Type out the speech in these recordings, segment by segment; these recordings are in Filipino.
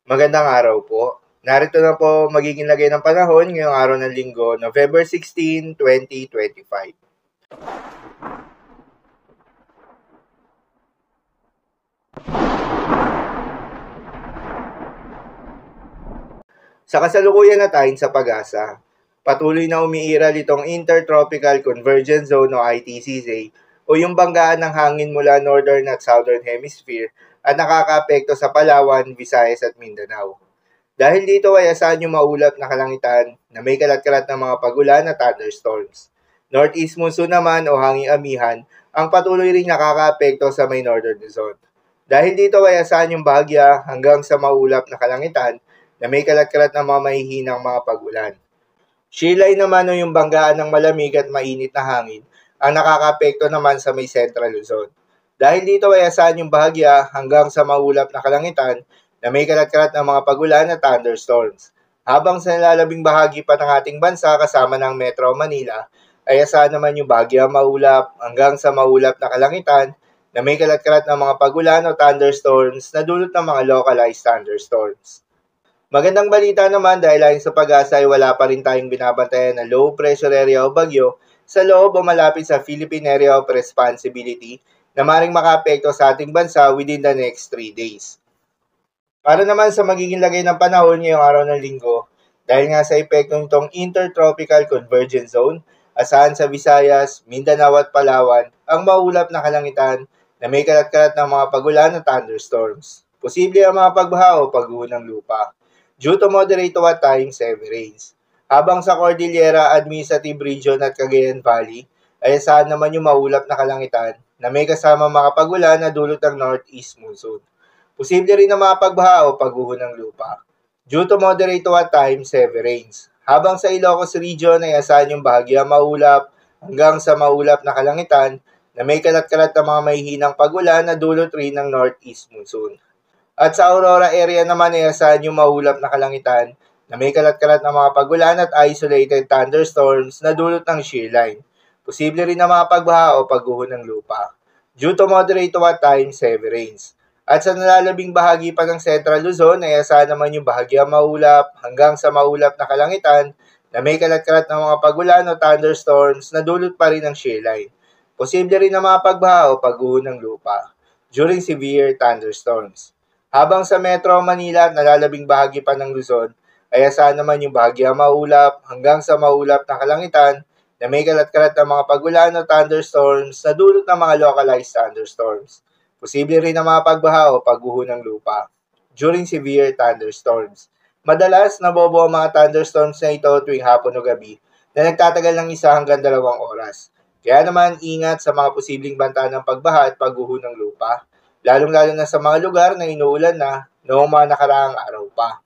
Magandang araw po. Narito na po magiging lagay ng panahon ngayong araw ng Linggo, November 16, 2025. Sa kasalukuyan na tayo sa pag-asa, patuloy na umiiral itong Intertropical Convergence Zone o ITCZ o yung banggaan ng hangin mula Northern at Southern Hemisphere at nakakaapekto sa Palawan, Visayas at Mindanao. Dahil dito ay asahan yung maulap na kalangitan na may kalat-kalat ng mga pagulan at thunderstorms. Northeast monsoon naman o hanging amihan ang patuloy ring nakakaapekto sa may northern Luzon. Dahil dito ay asahan yung bahagya hanggang sa maulap na kalangitan na may kalat-kalat ng mga mahihinang mga pagulan. Shilay naman o yung banggaan ng malamig at mainit na hangin ang nakakaapekto naman sa may Central Luzon. Dahil dito ay asahan yung bahagya hanggang sa maulap na kalangitan na may kalat-kalat ng mga pagulan at thunderstorms. Habang sa nilalabing bahagi pa ng ating bansa kasama ng Metro Manila, ay asahan naman yung bahagya maulap hanggang sa maulap na kalangitan na may kalat-kalat ng mga pagulan o thunderstorms na dulot ng mga localized thunderstorms. Magandang balita naman dahil ayon sa pag-asa ay wala pa rin tayong binabantayan na low pressure area o bagyo sa loob o malapit sa Philippine Area of Responsibility na maring makaapekto sa ating bansa within the next 3 days. Para naman sa magiging lagay ng panahon ngayong araw ng Linggo, dahil nga sa epekto nitong Intertropical Convergence Zone, asahan sa Visayas, Mindanao at Palawan ang maulap na kalangitan na may kalat-kalat ng mga pagulan at thunderstorms. Posible ang mga pagbaha o pagguho ng lupa due to moderate to at times heavy rains. Habang sa Cordillera Administrative Region at Cagayan Valley, ay asahan naman yung maulap na kalangitan na may kasama mga pagulan na dulot ng northeast monsoon. Posible rin na mga pagbaha o pagguho ng lupa due to moderate to at times heavy rains. Habang sa Ilocos Region ay asahan yung bahagya maulap hanggang sa maulap na kalangitan na may kalat-kalat na mga mahihinang pagulan na dulot rin ng northeast monsoon. At sa Aurora area naman ay asahan yung maulap na kalangitan na may kalat-kalat na mga pagulan at isolated thunderstorms na dulot ng shear line. Posible rin na mga pagbaha o pagguho ng lupa due to moderate to at times heavy rains. At sa nalalabing bahagi pa ng Central Luzon ay asahan naman yung bahagya maulap hanggang sa maulap na kalangitan na may kalat-kalat na mga pagulan o thunderstorms na dulot pa rin ng shear line. Posible rin na mga pagbaha o pagguho ng lupa during severe thunderstorms. Habang sa Metro Manila at nalalabing bahagi pa ng Luzon, ay asahan naman yung bahagya maulap hanggang sa maulap na kalangitan na may kalat-kalat na mga pagulan o thunderstorms na dulot ng mga localized thunderstorms. Posible rin na mga pagbaha o pagguho ng lupa during severe thunderstorms. Madalas, nabobo ang mga thunderstorms na ito tuwing hapon o gabi na nagtatagal ng 1 hanggang 2 oras. Kaya naman, ingat sa mga posibleng banta ng pagbaha at pagguho ng lupa, lalong-lalo na sa mga lugar na inuulan na noong mga nakaraang araw pa.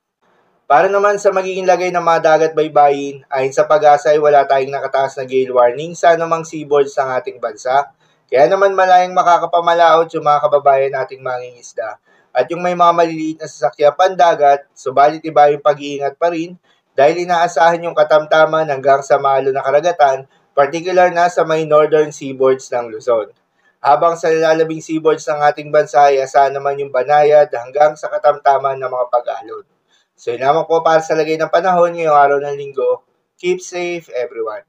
Para naman sa magiging lagay ng mga dagat baybayin, ayon sa pag-asa ay wala tayong nakataas na gale warning sa anumang seaboards ng ating bansa. Kaya naman malayang makakapamalaot yung mga kababayan nating mangingisda. At yung may mga maliliit na sasakyan pandagat, subalit iba yung pag-iingat pa rin dahil inaasahan yung katamtaman hanggang sa malo na karagatan, particular na sa may northern seaboards ng Luzon. Habang sa nilalabing seaboards ng ating bansa ay asahan naman yung banayad hanggang sa katamtaman ng mga pag-alon. So yun naman po para sa lagay ng panahon ngayong araw ng Linggo. Keep safe everyone.